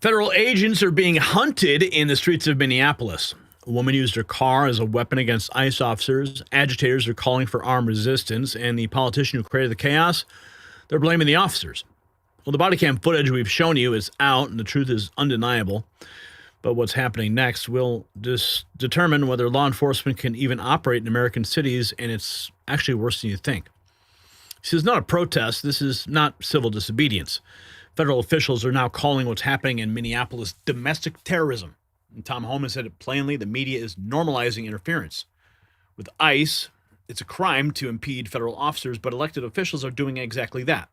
Federal agents are being hunted in the streets of Minneapolis. A woman used her car as a weapon against ICE officers. Agitators are calling for armed resistance, and the politician who created the chaos, they're blaming the officers. Well, the body cam footage we've shown you is out, and the truth is undeniable. But what's happening next will determine whether law enforcement can even operate in American cities, and it's actually worse than you think. This is not a protest. This is not civil disobedience. Federal officials are now calling what's happening in Minneapolis domestic terrorism. And Tom Homan said it plainly, the media is normalizing interference. With ICE, it's a crime to impede federal officers, but elected officials are doing exactly that.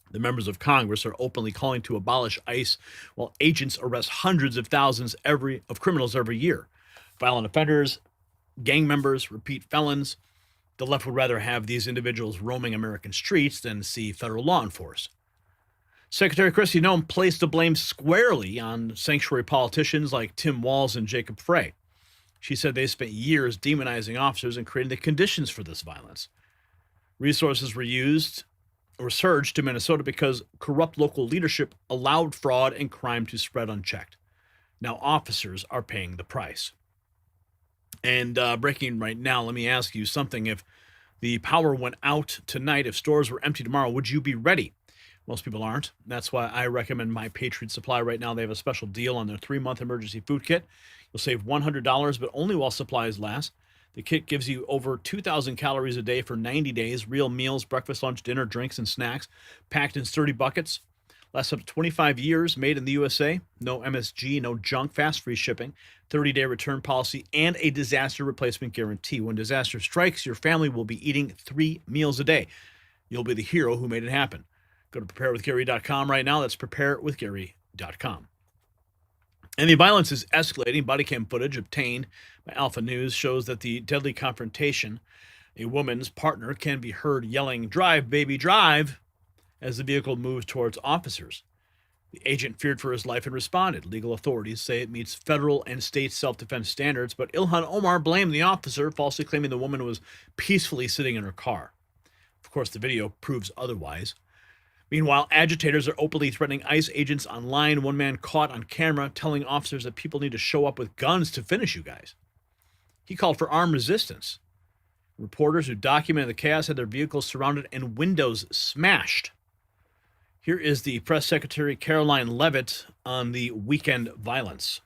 The members of Congress are openly calling to abolish ICE while agents arrest hundreds of thousands of criminals every year. Violent offenders, gang members, repeat felons. The left would rather have these individuals roaming American streets than see federal law enforced. Secretary Kristi Noem placed the blame squarely on sanctuary politicians like Tim Walz and Jacob Frey. She said they spent years demonizing officers and creating the conditions for this violence. Resources were surged to Minnesota because corrupt local leadership allowed fraud and crime to spread unchecked. Now officers are paying the price. And breaking right now, let me ask you something. If the power went out tonight, if stores were empty tomorrow, would you be ready? Most people aren't. That's why I recommend My Patriot Supply right now. They have a special deal on their 3-month emergency food kit. You'll save $100, but only while supplies last. The kit gives you over 2,000 calories a day for 90 days, real meals, breakfast, lunch, dinner, drinks, and snacks, packed in sturdy buckets. Lasts up to 25 years, made in the USA. No MSG, no junk, fast free shipping, 30-day return policy, and a disaster replacement guarantee. When disaster strikes, your family will be eating 3 meals a day. You'll be the hero who made it happen. Go to preparewithgary.com right now. That's preparewithgary.com. And the violence is escalating. Body cam footage obtained by Alpha News shows that the deadly confrontation, a woman's partner can be heard yelling, "Drive, baby, drive," as the vehicle moves towards officers. The agent feared for his life and responded. Legal authorities say it meets federal and state self-defense standards, but Ilhan Omar blamed the officer, falsely claiming the woman was peacefully sitting in her car. Of course, the video proves otherwise. Meanwhile, agitators are openly threatening ICE agents online. One man caught on camera telling officers that people need to show up with guns to finish you guys. He called for armed resistance. Reporters who documented the chaos had their vehicles surrounded and windows smashed. Here is the press secretary, Caroline Leavitt, on the weekend violence.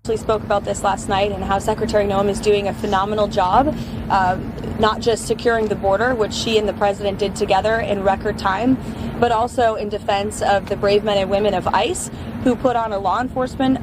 We spoke about this last night and how Secretary Noem is doing a phenomenal job, not just securing the border, which she and the president did together in record time, but also in defense of the brave men and women of ICE who put on a law enforcement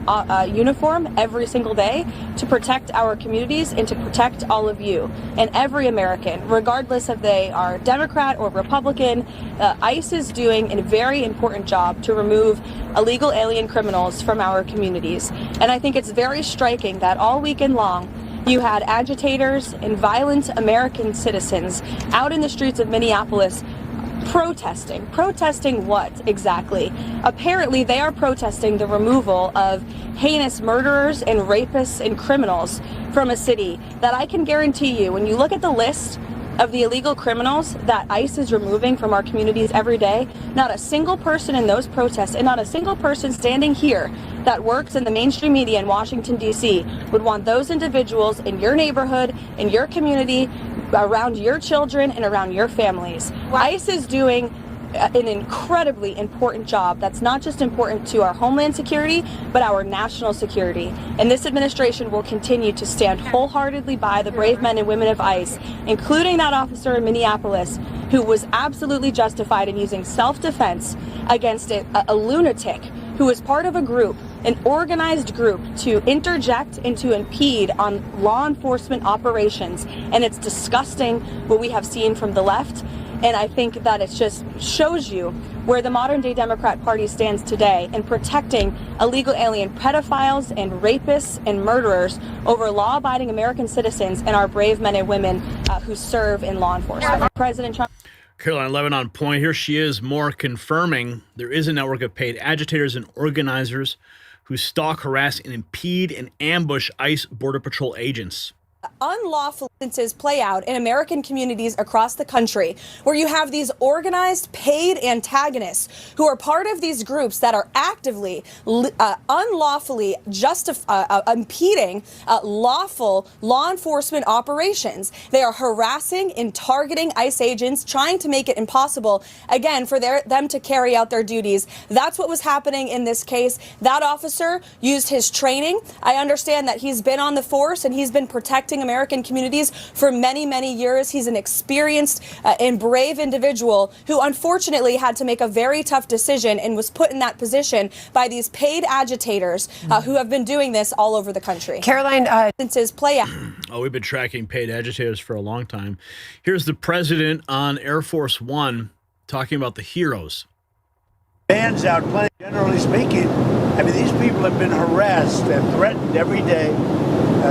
uniform every single day to protect our communities and to protect all of you and every American, regardless if they are Democrat or Republican. ICE is doing a very important job to remove illegal alien criminals from our communities. And I think it's very striking that all weekend long, you had agitators and violent American citizens out in the streets of Minneapolis protesting. Protesting what exactly? Apparently, they are protesting the removal of heinous murderers and rapists and criminals from a city that I can guarantee you, when you look at the list of the illegal criminals that ICE is removing from our communities every day, not a single person in those protests and not a single person standing here that works in the mainstream media in Washington, D.C. would want those individuals in your neighborhood, in your community, around your children and around your families. ICE is doing an incredibly important job that's not just important to our homeland security, but our national security. And this administration will continue to stand wholeheartedly by the brave men and women of ICE, including that officer in Minneapolis who was absolutely justified in using self-defense against a lunatic who was part of a group, an organized group, to interject and to impede on law enforcement operations. And it's disgusting what we have seen from the left. And I think that it just shows you where the modern day Democrat Party stands today in protecting illegal alien pedophiles and rapists and murderers over law-abiding American citizens and our brave men and women who serve in law enforcement. President Trump. Caroline Leavitt on point. Here she is, more confirming there is a network of paid agitators and organizers who stalk, harass, and impede and ambush ICE Border Patrol agents. Unlawful instances play out in American communities across the country where you have these organized paid antagonists who are part of these groups that are actively unlawfully impeding lawful law enforcement operations. They are harassing and targeting ICE agents, trying to make it impossible, again, for them to carry out their duties. That's what was happening in this case. That officer used his training. I understand that he's been on the force and he's been protecting American communities for many, many years. He's an experienced and brave individual who unfortunately had to make a very tough decision and was put in that position by these paid agitators who have been doing this all over the country. Caroline, instances play out. Oh, we've been tracking paid agitators for a long time. Here's the president on Air Force One talking about the heroes. Bands out playing, generally speaking. I mean, these people have been harassed and threatened every day.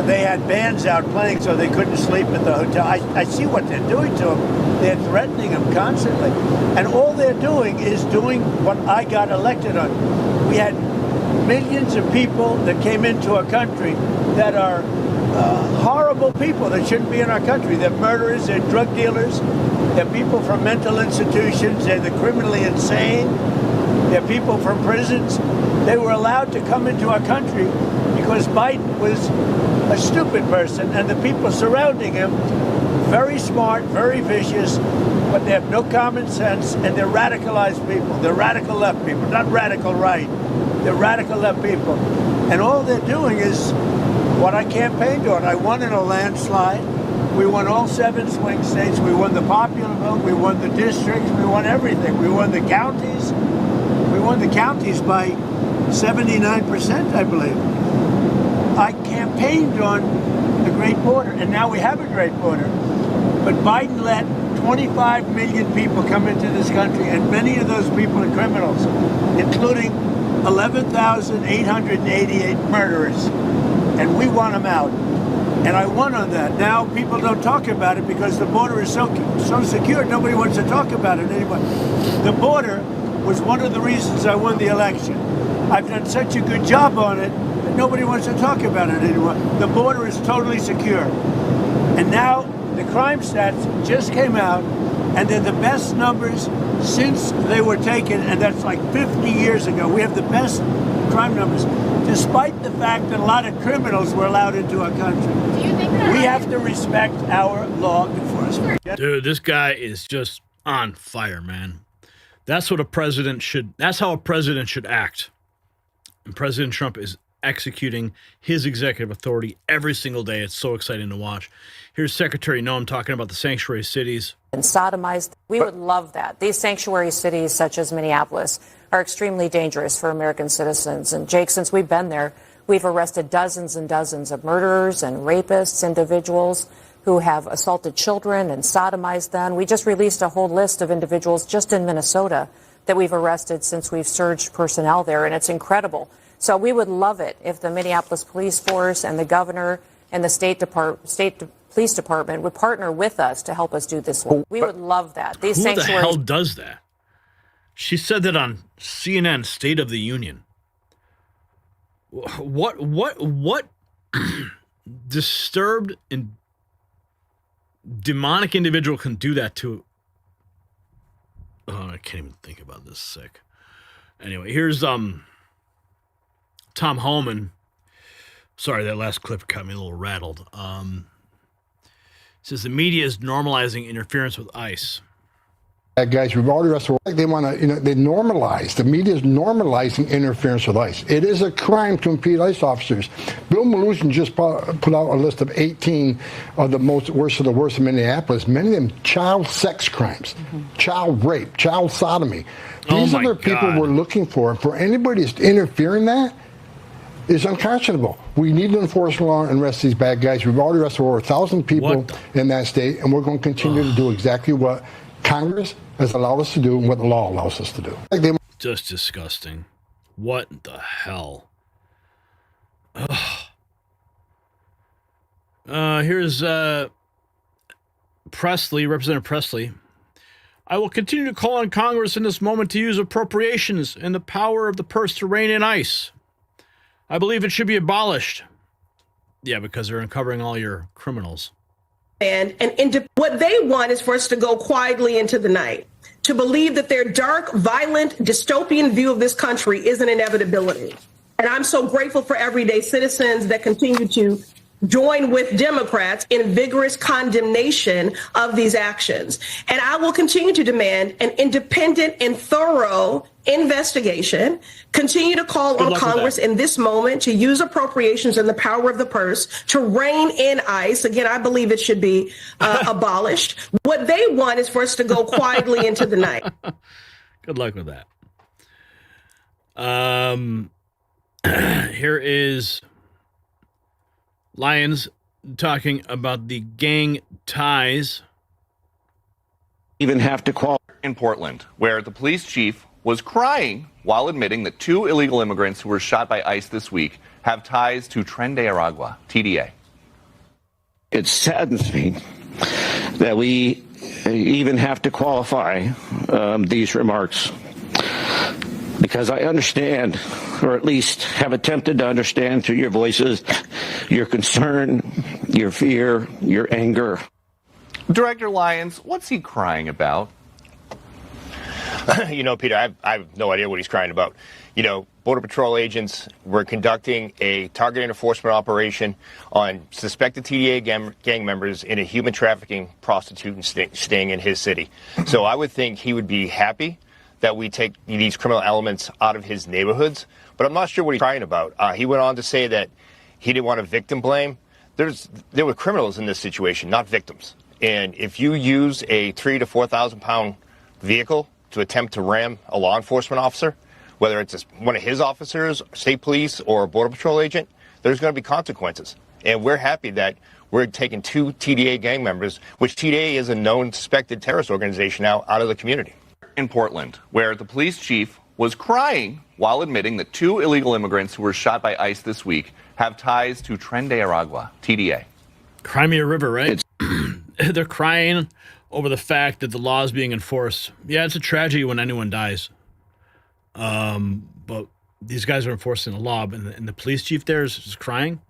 They had bands out playing so they couldn't sleep at the hotel. I see what they're doing to them. They're threatening them constantly. And all they're doing is doing what I got elected on. We had millions of people that came into our country that are horrible people that shouldn't be in our country. They're murderers, they're drug dealers, they're people from mental institutions, they're the criminally insane, they're people from prisons. They were allowed to come into our country because Biden was a stupid person and the people surrounding him, very smart, very vicious, but they have no common sense and they're radicalized people. They're radical left people, not radical right. They're radical left people. And all they're doing is what I campaigned on. I won in a landslide. We won all 7 swing states. We won the popular vote. We won the districts. We won everything. We won the counties. We won the counties by 79%, I believe. I campaigned on the Great Border, and now we have a Great Border. But Biden let 25 million people come into this country, and many of those people are criminals, including 11,888 murderers. And we want them out. And I won on that. Now people don't talk about it because the border is so secure, nobody wants to talk about it anymore. The border was one of the reasons I won the election. I've done such a good job on it that nobody wants to talk about it anymore. The border is totally secure. And now the crime stats just came out, and they're the best numbers since they were taken, and that's like 50 years ago. We have the best crime numbers, despite the fact that a lot of criminals were allowed into our country. do you think that We have to respect our law enforcement. Dude, this guy is just on fire, man. That's what a president should, that's how a president should act. And President Trump is executing his executive authority every single day. It's so exciting to watch. Here's Secretary Noem talking about the sanctuary cities. And sodomized. We would love that. These sanctuary cities, such as Minneapolis, are extremely dangerous for American citizens. And Jake, since we've been there, we've arrested dozens and dozens of murderers and rapists, individuals who have assaulted children and sodomized them. We just released a whole list of individuals just in Minnesota that we've arrested since we've surged personnel there, and it's incredible. So we would love it if the Minneapolis police force and the governor and the state police department would partner with us to help us do this work. We would love that. These Who the sanctuaries. hell does that? She said that on CNN State of the Union. What disturbed and demonic individual can do that to? Oh, I can't even think about this. Sick. Anyway, here's Tom Homan. Sorry, that last clip got me a little rattled. Says the media is normalizing interference with ICE. Guys, we've already arrested. They want to, they normalize. The media is normalizing interference with ICE. It is a crime to impede ICE officers. Bill Mnuchin just put out a list of 18 of the worst of the worst in Minneapolis. Many of them child sex crimes, child rape, child sodomy. These are the people we're looking for. For anybody to interfere in that is unconscionable. We need to enforce the law and arrest these bad guys. We've already arrested over 1,000 people in that state, and we're going to continue to do exactly what Congress has allowed us to do and what the law allows us to do. Just disgusting. What the hell? Here's Pressley, Representative Pressley. I will continue to call on Congress in this moment to use appropriations and the power of the purse to rein in ICE. I believe it should be abolished. Yeah, because they're uncovering all your criminals. And what they want is for us to go quietly into the night, to believe that their dark, violent, dystopian view of this country is an inevitability. And I'm so grateful for everyday citizens that continue to join with Democrats in vigorous condemnation of these actions. And I will continue to demand an independent and thorough investigation, continue to call on Congress in this moment to use appropriations and the power of the purse to rein in ICE. Again, I believe it should be abolished. What they want is for us to go quietly into the night. Good luck with that. Here is Lyons talking about the gang ties. Even have to call in Portland, where the police chief was crying while admitting that 2 illegal immigrants who were shot by ICE this week have ties to Tren de Aragua, TDA. It saddens me that we even have to qualify these remarks, because I understand, or at least have attempted to understand through your voices, your concern, your fear, your anger. Director Lyons, what's he crying about? You know, Peter, I have no idea what he's crying about. You know, Border Patrol agents were conducting a targeted enforcement operation on suspected TDA gang members in a human trafficking prostitute sting in his city. So I would think he would be happy that we take these criminal elements out of his neighborhoods, but I'm not sure what he's crying about. He went on to say that he didn't want to victim blame. There were criminals in this situation, not victims. And if you use a 3,000 to 4,000 pound vehicle to attempt to ram a law enforcement officer, whether it's one of his officers, state police, or a Border Patrol agent, there's going to be consequences. And we're happy that we're taking 2 TDA gang members, which TDA is a known suspected terrorist organization now, out of the community. In Portland, where the police chief was crying while admitting that 2 illegal immigrants who were shot by ICE this week have ties to Tren de Aragua, TDA. Crimea River, right? They're crying over the fact that the law is being enforced. Yeah, it's a tragedy when anyone dies. But these guys are enforcing the law, and the police chief there is just crying.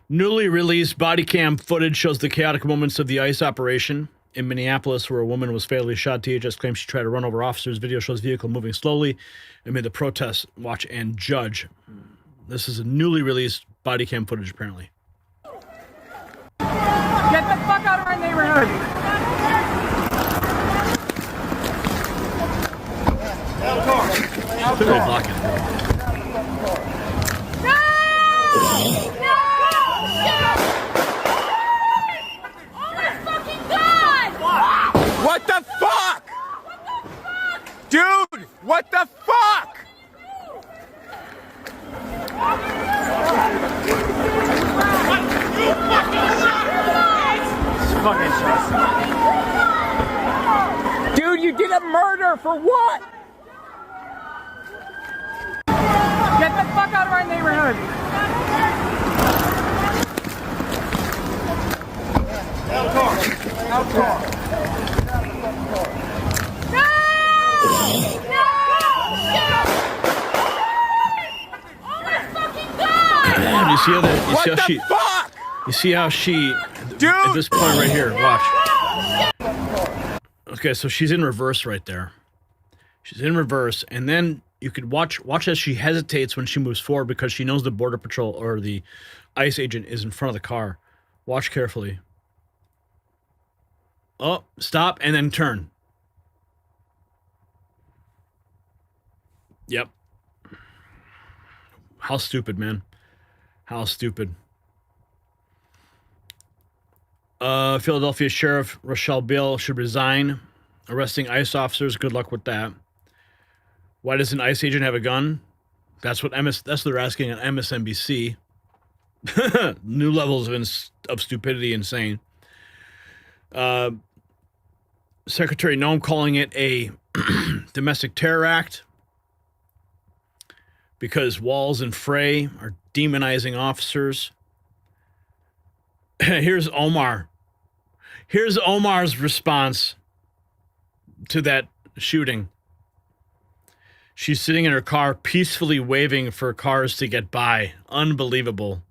Newly released body cam footage shows the chaotic moments of the ICE operation in Minneapolis, where a woman was fatally shot. DHS claims she tried to run over officers. Video shows vehicle moving slowly amid the protests. Watch and judge. This is a newly released body cam footage, apparently. Get the fuck out of our neighborhood! Clearly blocking. What the fuck? Dude, what the fuck? Dude, you did a murder for what? Get the fuck out of our neighborhood. You see how she, dude, at this point right here, watch. Okay, so she's in reverse right there. She's in reverse, and then you could watch as she hesitates when she moves forward because she knows the Border Patrol or the ICE agent is in front of the car. Watch carefully. Oh, stop, and then turn. Yep. How stupid, man. How stupid. Philadelphia Sheriff Rochelle Beale should resign. Arresting ICE officers. Good luck with that. Why does an ICE agent have a gun? That's what they're asking on MSNBC. New levels of stupidity, insane. Secretary Noem calling it a domestic terror act because Walls and Frey are demonizing officers. Here's Omar. Here's Omar's response to that shooting. She's sitting in her car peacefully waving for cars to get by. Unbelievable.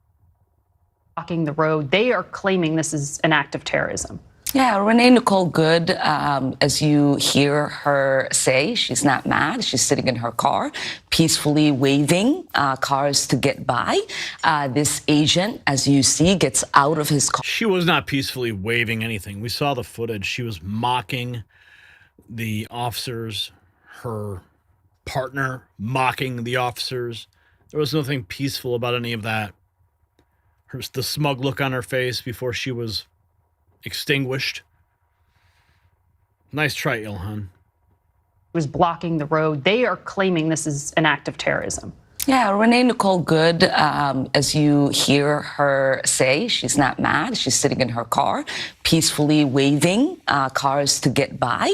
blocking the road. They are claiming this is an act of terrorism. Yeah, Renee Nicole Good, as you hear her say, she's not mad. She's sitting in her car, peacefully waving cars to get by. This agent, as you see, gets out of his car. She was not peacefully waving anything. We saw the footage. She was mocking the officers, her partner mocking the officers. There was nothing peaceful about any of that. The smug look on her face before she was extinguished. Nice try, Ilhan. Was blocking the road. They are claiming this is an act of terrorism. Yeah, Renee Nicole Good, as you hear her say, she's not mad. She's sitting in her car, peacefully waving cars to get by.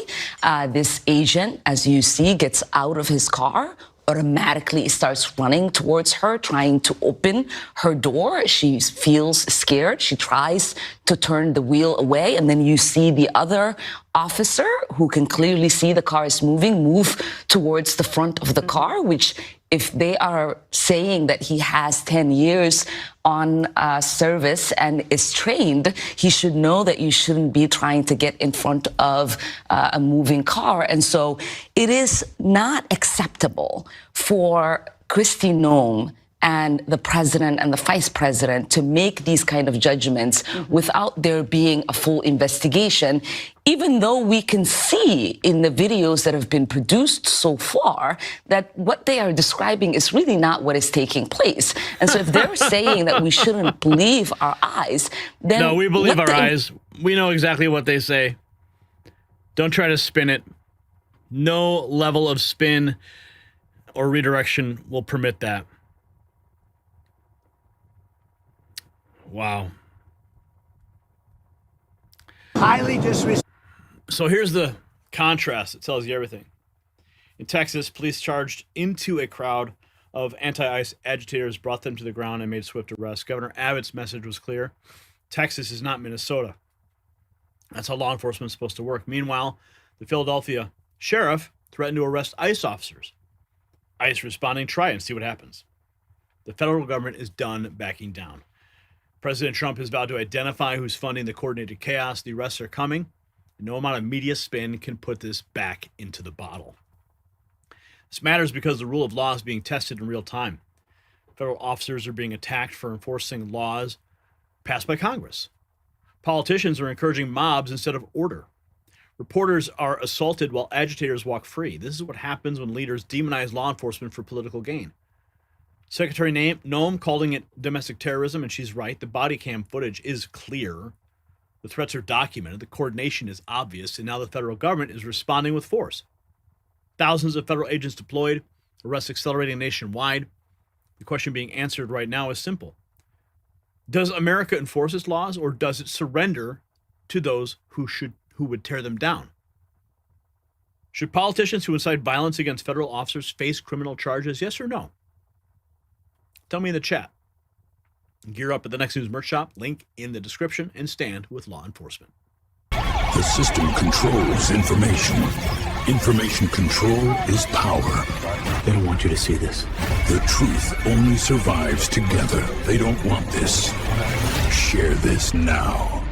This agent, as you see, gets out of his car, automatically starts running towards her, trying to open her door. She feels scared. She tries to turn the wheel away, and then you see the other officer, who can clearly see the car is moving, move towards the front of the car, which, if they are saying that he has 10 years on service and is trained, he should know that you shouldn't be trying to get in front of a moving car. And so it is not acceptable for Kristi Noem and the president and the vice president to make these kind of judgments without there being a full investigation, even though we can see in the videos that have been produced so far that what they are describing is really not what is taking place. And so if they're saying that we shouldn't believe our eyes, then... No, we believe our eyes. We know exactly what they say. Don't try to spin it. No level of spin or redirection will permit that. Wow. Highly disrespectful. So here's the contrast. It tells you everything. In Texas, police charged into a crowd of anti-ICE agitators, brought them to the ground, and made swift arrests. Governor Abbott's message was clear. Texas is not Minnesota. That's how law enforcement is supposed to work. Meanwhile, the Philadelphia sheriff threatened to arrest ICE officers. ICE responding, try and see what happens. The federal government is done backing down. President Trump has vowed to identify who's funding the coordinated chaos. The arrests are coming. No amount of media spin can put this back into the bottle. This matters because the rule of law is being tested in real time. Federal officers are being attacked for enforcing laws passed by Congress. Politicians are encouraging mobs instead of order. Reporters are assaulted while agitators walk free. This is what happens when leaders demonize law enforcement for political gain. Secretary Noem calling it domestic terrorism, and she's right. The body cam footage is clear. The threats are documented. The coordination is obvious, and now the federal government is responding with force. Thousands of federal agents deployed, arrests accelerating nationwide. The question being answered right now is simple. Does America enforce its laws, or does it surrender to those who would tear them down? Should politicians who incite violence against federal officers face criminal charges, yes or no? Tell me in the chat. Gear up at the Next News merch shop, link in the description, and stand with law enforcement. The system controls information. Information control is power. They don't want you to see this. The truth only survives together. They don't want this. Share this now.